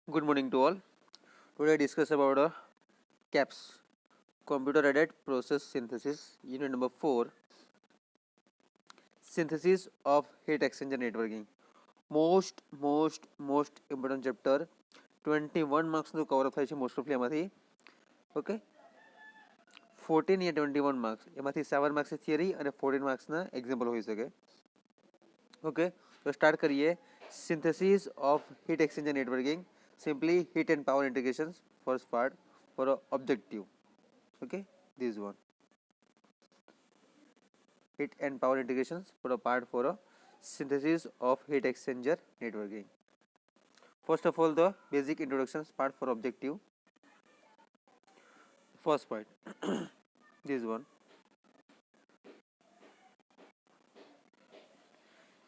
Good morning to all. Today I discuss about CAPS, Computer Aided Process Synthesis, Unit number 4, Synthesis of Heat Exchanger Networking. Most important chapter. 21 marks નું cover થાય છે most ઓફલી એમાંથી. Okay, 14 या 21 marks એમાંથી 7 marks theory અને 14 માર્ક્સના example હોઈ શકે. ઓકે, તો સ્ટાર્ટ કરીએ. Synthesis of heat exchanger networking, simply heat and power integrations. First part for objective. Okay, this one, heat and power integrations for a part for a synthesis of heat exchanger networking. First of all, the basic introductions part for objective. First point, this one.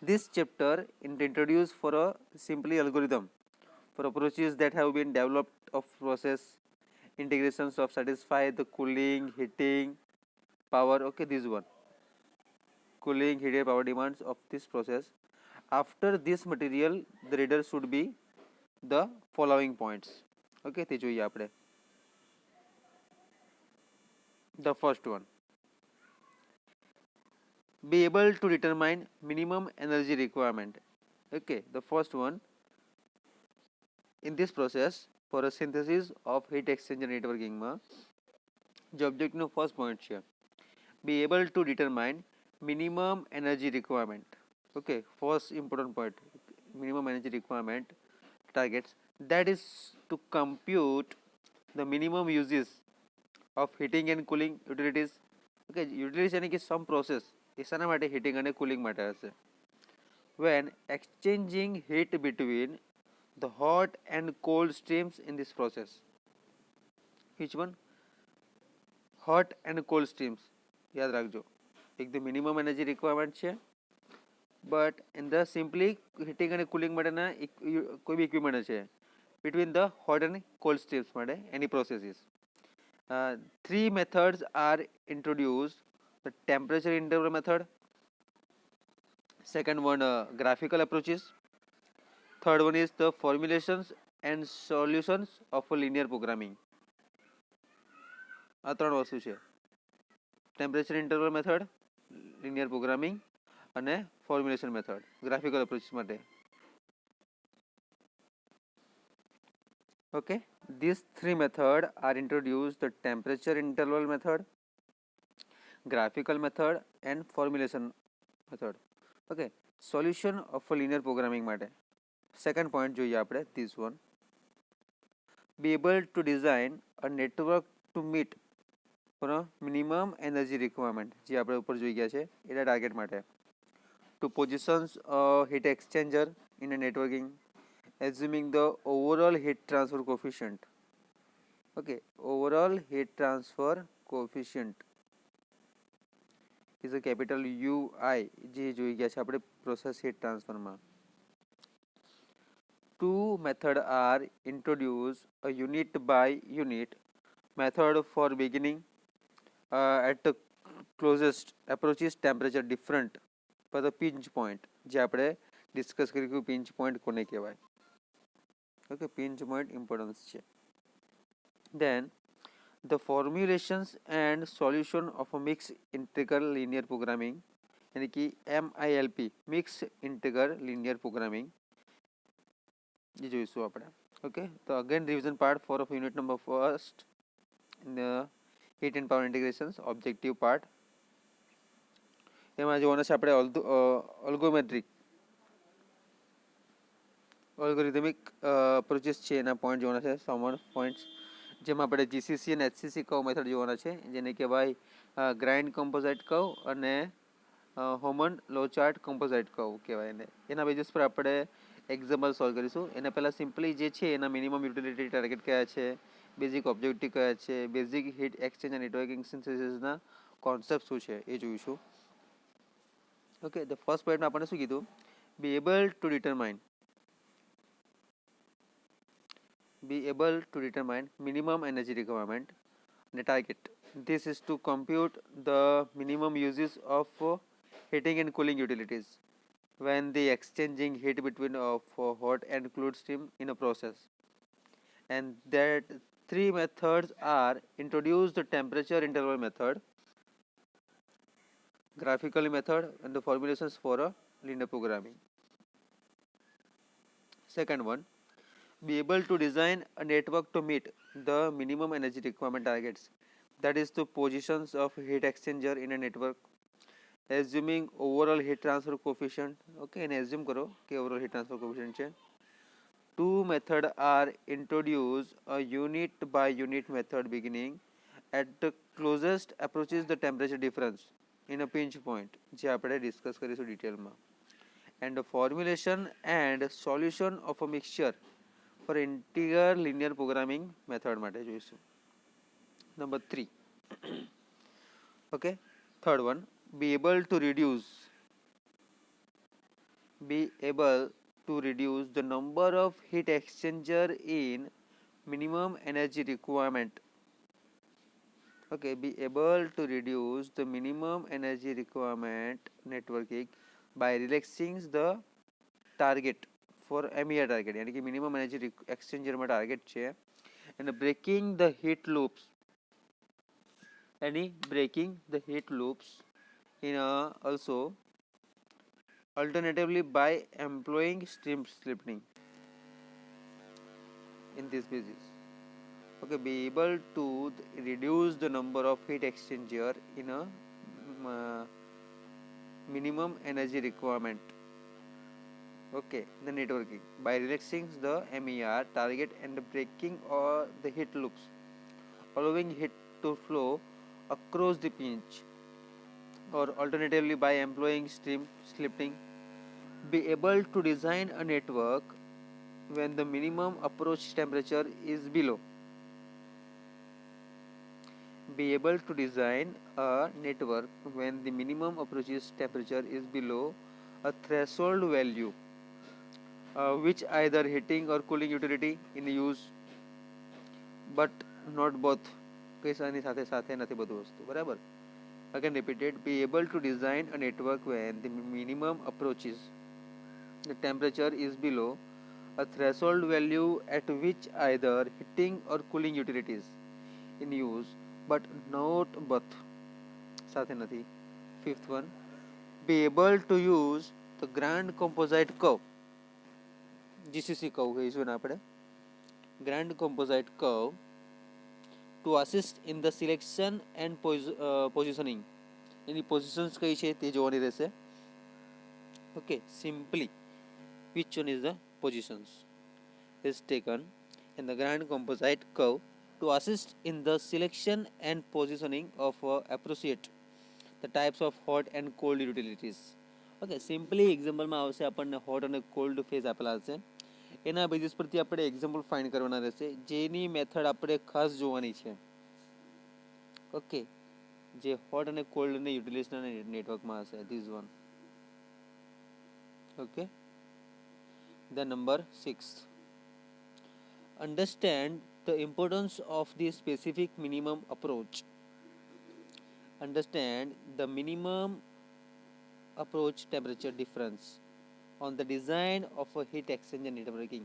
This chapter introduced for a simply algorithm for approaches that have been developed of process integrations of satisfy the cooling, heating, power. Okay, this one, cooling, heating, power demands of this process. After this material, the reader should be the following points. Okay, તે જોઈએ આપણે. The first one, be able to determine minimum energy requirement. Okay, the first one, in this process for a synthesis of heat exchanger networking માં જે object નો first point છે, be able to determine minimum energy requirement. Okay, first important point, minimum energy requirement targets, that is to compute the minimum uses of heating and cooling utilities. Okay, utilities यानी कि some process એ શાના માટે heating અને cooling માટે હશે. When exchanging heat between the hot and cold streams in this process. Which one? Hot and cold streams. યાદ રાખજો, એક તો મિનિમમ એનર્જી રિક્વાયરમેન્ટ છે, but in the simply heating અને કુલિંગ માટેના કોઈ બી ઇક્વિપમેન્ટ છે between the hot and cold streams માટે એની processes. Three methods are introduced: the temperature interval method, second one graphical approaches, third one is the formulations and solutions of a linear programming. આ ત્રણ વસ્તુ છે, temperature interval method, linear programming અને formulation method graphical approach માટે. Okay, these three methods are introduced: the temperature interval method, graphical method and formulation method. Okay, solution of a linear programming માટે second point જોઈએ આપણે, this one, be able to design a network to meet for a minimum energy requirement જે આપણે ઉપર જોઈ ગયા છે એના ટાર્ગેટ માટે. To positions a heat exchanger in a networking, assuming the overall heat transfer coefficient. Okay, overall heat transfer coefficient is a capital UI જે જોઈ ગયા છે આપણે process heat transfer માં. Two methods are introduced: a unit by unit method for beginning at the closest approaches temperature different for the pinch point જે આપણે discuss કર્યું pinch point કોને કહેવાય. ઓકે, pinch point ઇમ્પોર્ટન્સ છે. Then the formulations and solution of a mixed integral linear programming यानी कि MILP, mixed integral linear programming ये જોઈશું આપણે. ઓકે, તો again revision part four of unit number first in the heat and power integrations objective part. એમાં જોવાના છે આપણે અલ્ગોરિધમિક પ્રોસેસ છે એના પોઈન્ટ જોવાના છે, સમવન પોઈન્ટ્સ, જેમાં આપણે જીસીસી અને એચસીસી કવ મેથડ જોવાના છે, જેને કહેવાય ગ્રાઇન્ડ કમ્પોઝાઇટ કવ અને હોમન લોચાર્ટ કમ્પોઝાઇટ કવ કહેવાય એને. એના બેઝિસ પર આપણે એક્ઝામ્પલ સોલ્વ કરીશું. એના પહેલાં સિમ્પલી જે છે એના મિનિમમ યુટિલિટી ટાર્ગેટ કયા છે, બેઝિક ઓબ્જેક્ટિવ કયા છે, બેઝિક હીટ એક્સચેન્જ અને નેટવર્કિંગ સિન્થેસિસના કોન્સેપ્ટ શું છે એ જોઈશું. ઓકે, ધ ફર્સ્ટ પોઈન્ટમાં આપણે શું કીધું, be able to determine minimum energy requirement and target. This is to compute the minimum uses of heating and cooling utilities when the exchanging heat between hot and cold stream in a process. and that three methods are: introduce the temperature interval method, graphical method, and the formulations for a linear programming. Second one, be able to design a network to meet the minimum energy requirement targets, that is the positions of heat exchanger in a network, assuming overall heat transfer coefficient. Okay, and assume करो कि overall heat transfer coefficient છે. Two methods are introduced, a unit by unit method beginning at the closest approaches the temperature difference in a pinch point, જે આપણે discuss કરીશું detailમાં, and the formulation and solution of a mixture for integer linear programming method માટે જોઈશું. Number 3. Okay, third one, be able to reduce the number of heat exchanger in minimum energy requirement. Okay, be able to reduce the minimum energy requirement networking by relaxing the target for MER target, यानी कि minimum energy exchanger में target છે, and breaking the heat loops in also alternatively by employing stream splitting in this basis. Okay, be able to reduce the number of heat exchanger in a minimum energy requirement. Okay, the networking by relaxing the MER target and breaking or the heat loops, allowing heat to flow across the pinch, or alternatively by employing stream splitting. Be able to design a network when the minimum approach temperature is below. Be able to design a network when the minimum approach temperature is below a threshold value, which either heating or cooling utility in use, but not both. કઈસાની સાથે સાથે નથી બધું વસ્તુ, બરાબર. Again repeated, be able to design a network when the minimum approaches the temperature is below a threshold value at which either heating or cooling utilities in use, but not both. સાથે નથી. Fifth one, be able to use the grand composite curve, GCC curve કહીશું ને આપણે, grand composite curve, to assist in the selection and positioning. Any positions કઈ છે તે જોવાની રહેશે. Okay, simply which one is the positions is taken in the grand composite curve to assist in the selection and positioning of appropriate the types of hot and cold utilities. Okay, simply example માં આવશે આપણને hot અને cold phase આપેલા હશે, એના basis પરથી આપણે example find કરવાના રહેશે, જેની મેથડ આપણે ખાસ જોવાની છે. ઓકે, જે હોટ અને કોલ્ડ ને યુટિલિટીના નેટવર્કમાં હશે, this one. Okay, then number 6, understand the importance of the specific minimum approach. Understand the minimum approach temperature difference on the design of a heat exchanger networking.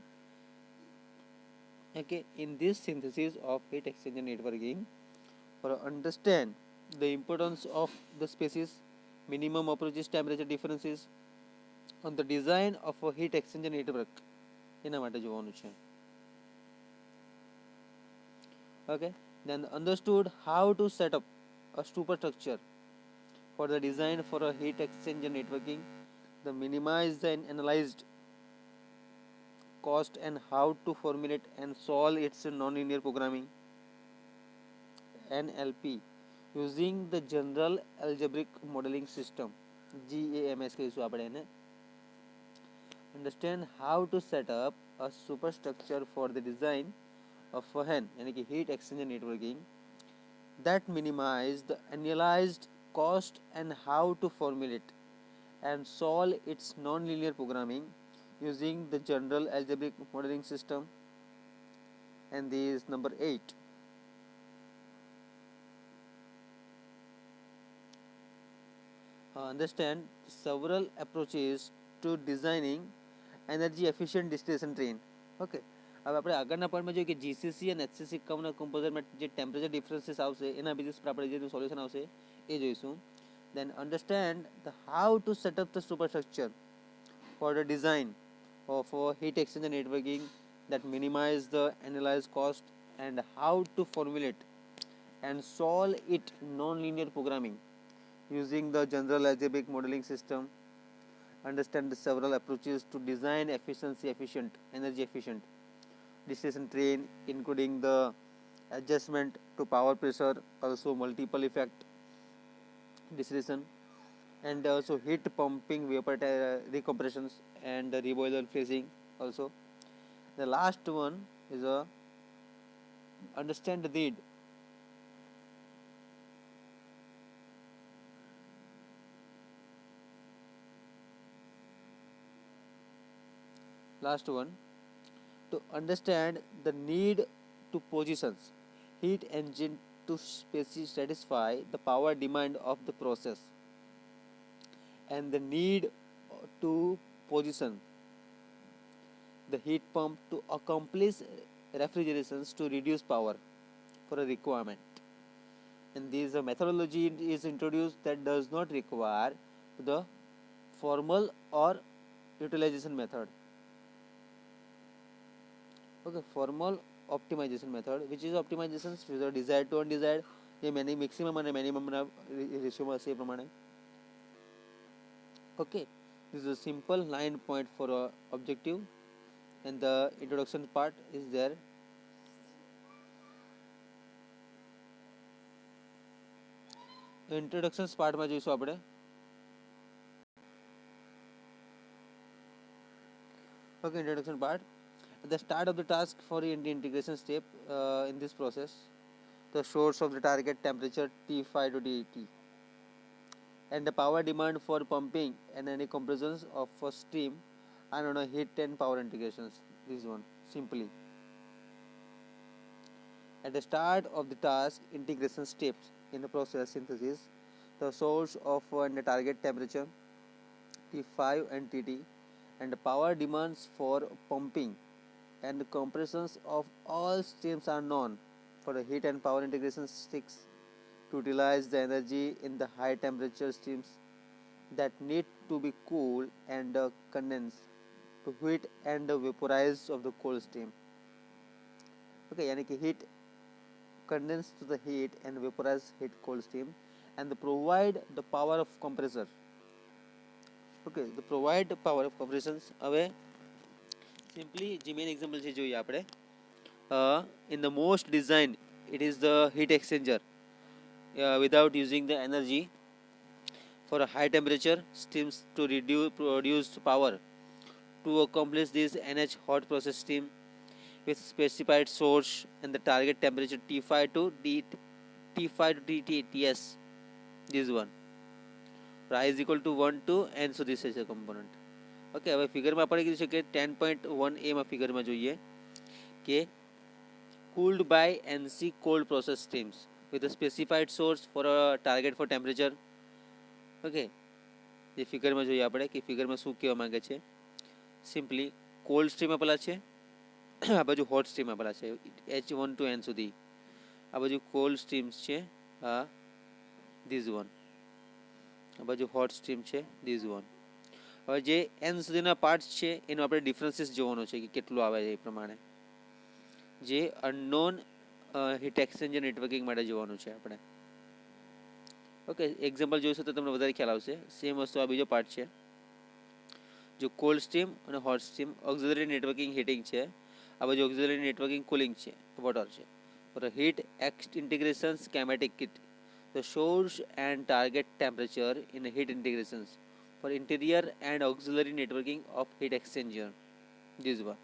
Okay, in this synthesis of heat exchanger networking, for understand the importance of the species minimum approaches temperature differences on the design of a heat exchanger network, એના માટે જોવાનું છે. Okay, then understood how to set up a superstructure for the design for a heat exchanger networking, the minimized and analyzed cost and how to formulate and solve its nonlinear programming, NLP, using the general algebraic modeling system, GAMS કહીશું આપણે એને. Understand how to set up a superstructure for the design of a HEN, यानी कि heat exchanger networking, that minimize the annualized cost and how to formulate and solve its nonlinear programming using the general algebraic modeling system. And this is number 8. Understand several approaches to designing energy efficient distillation train. Okay, હવે આપણે આગળના પોઈન્ટમાં જોઈએ કે GCC અને એચસીસી કમ્પોઝરમાં જે temperature differences આવશે એના basis પર આપણે જે સોલ્યુશન આવશે એ જોઈશું. Then understand how to set up the superstructure for the design of heat exchanger networking that minimize the analyzed cost, and how to formulate and solve it non-linear programming using the general algebraic modeling system. Understand the several approaches to design energy efficient distillation train, including the adjustment to power pressure, also multiple effect distillation, and also heat pumping, vapor recompressions, and the reboiler phasing also. The last one is understand the need last one to understand the need to positions heat engine to satisfy the power demand of the process, and the need to position the heat pump to accomplish refrigerations to reduce power for a requirement. And this methodology is introduced that does not require the formal or utilization method. Okay, formal optimization method, which is optimization to the desired to undesired, જે many maximum અને મિનિમમના રેશિયોમાં હશે એ પ્રમાણે. Okay, this is a simple 9 point for objective, and the introduction part is there. Introduction પાર્ટમાં જોઈશું આપણે. Okay, introduction part. At the start of the task for the integration step in this process, the source of the target temperature T5 to T and the power demand for pumping and any compressions of steam are on a heat and power integrations. This one simply. At the start of the task integration steps in the process synthesis, the source of and the target temperature T5 and TT and the power demands for pumping and the compressions of all streams are known for the heat and power integration sticks to utilize the energy in the high temperature streams that need to be cooled and condensed to heat and vaporize of the cold stream. Okay, यानी कि heat condensed to the heat and vaporize heat cold stream, and provide the power of compressor. Okay, the provide the power of compressions. હવે simply જે main example છે જોઈએ આપણે. In the most design it is the heat exchanger without using the energy for a high temperature steams to produce power. To accomplish this NH hot process steam with specified source and the target temperature T5 to TTS, this one. I is equal to 1 to n, so this is a component. Okay, હવે ફિગરમાં આપણે કીધું છે કે 10.1a માં ફિગરમાં જોઈએ કે cooled by NC cold process streams with a specified source for a target for temperature. Okay, જે ફિગરમાં જોઈએ આપણે કે ફિગરમાં શું કહેવા માંગે છે. સિમ્પલી કોલ્ડ સ્ટ્રીમ આપેલા છે, આ બાજુ હોટ સ્ટ્રીમ આપેલા છે H1 to n સુધી. આ બાજુ કોલ્ડ સ્ટ્રીમ્સ છે, ધીઝ વન. આ બાજુ હોટ સ્ટ્રીમ છે, ધીઝ વન. હવે જે n સુધીના પાર્ટ્સ છે એનો આપણે ડિફરન્સીસ જોવાનો છે કે કેટલું આવે છે એ પ્રમાણે. જે અનનોન હીટ એક્સચેન્જર નેટવર્કિંગ માટે જોવાનું છે આપણે. ઓકે, એક્ઝામ્પલ જોઈશું તો તમને વધારે ખ્યાલ આવશે. સેમ વસ્તુ આ બીજો પાર્ટ છે. જો કોલ્ડ સ્ટ્રીમ અને hot stream auxiliary networking heating છે, આ બાજુ ઓક્સિલરી નેટવર્કિંગ કુલિંગ છે, વોટર છે. For heat integration schematic kit, the source and target temperature in heat integrations for interior and auxiliary networking of heat exchanger. This one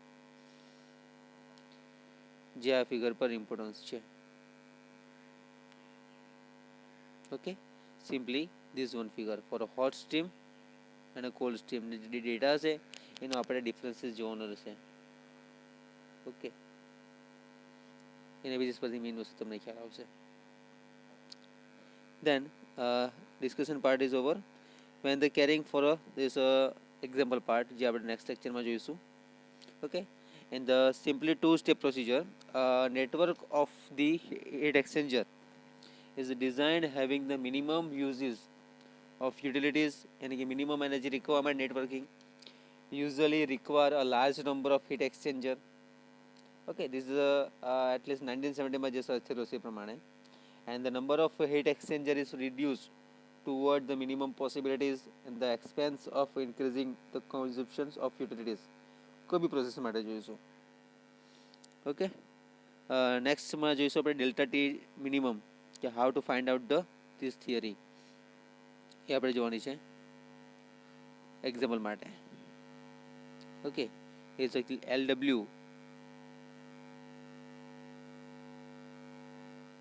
જે આ figure પર importance છે. Okay, simply this one figure for a hot stream and a cold stream. જે data છે એનો આપણે differences જોવાનો રહેશે. ઓકે, એના બેઝિસ પરથી મેઇન વસ્તુ તમને ખ્યાલ આવશે. Then discussion part is over. When the carrying for this example part જે આપણે નેક્સ્ટ લેક્ચરમાં જોઈશું. Okay, In the simply two-step procedure, a network of the heat exchanger is designed having the minimum uses of utilities and minimum energy requirement. Networking usually require a large number of heat exchanger. Okay, this is at least 1970 માં જે search થયેલો છે એ પ્રમાણે, and the number of heat exchanger is reduced toward the minimum possibilities and the expense of increasing the consumptions of utilities. કોઈ બી process માટે જોઈશું. Okay, નેક્સ્ટમાં જોઈશું આપણે ડેલ્ટા ટી મિનિમમ, કે how to find out the this theory, એ આપણે જોવાની છે એક્ઝામ્પલ માટે. Okay, it's LW.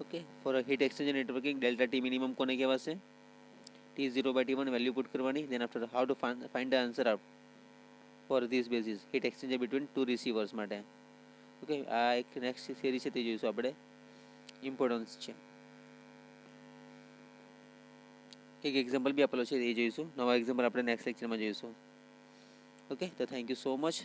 Okay, for a heat exchanger networking delta T minimum કોને કહેવાશે? T0/T1 વેલ્યુ પુટ કરવાની. Then after how to find the answer out for this basis heat exchanger between two receivers માટે. Okay, આ એક next theory છે તે જોઈશું આપણે, ઇમ્પોર્ટન્સ છે. એક એક્ઝામ્પલ બી આપેલો છે એ જોઈશું. નવા એક્ઝામ્પલ આપણે નેક્સ્ટ લેક્ચરમાં જોઈશું. ઓકે, તો થેન્ક યુ સો મચ.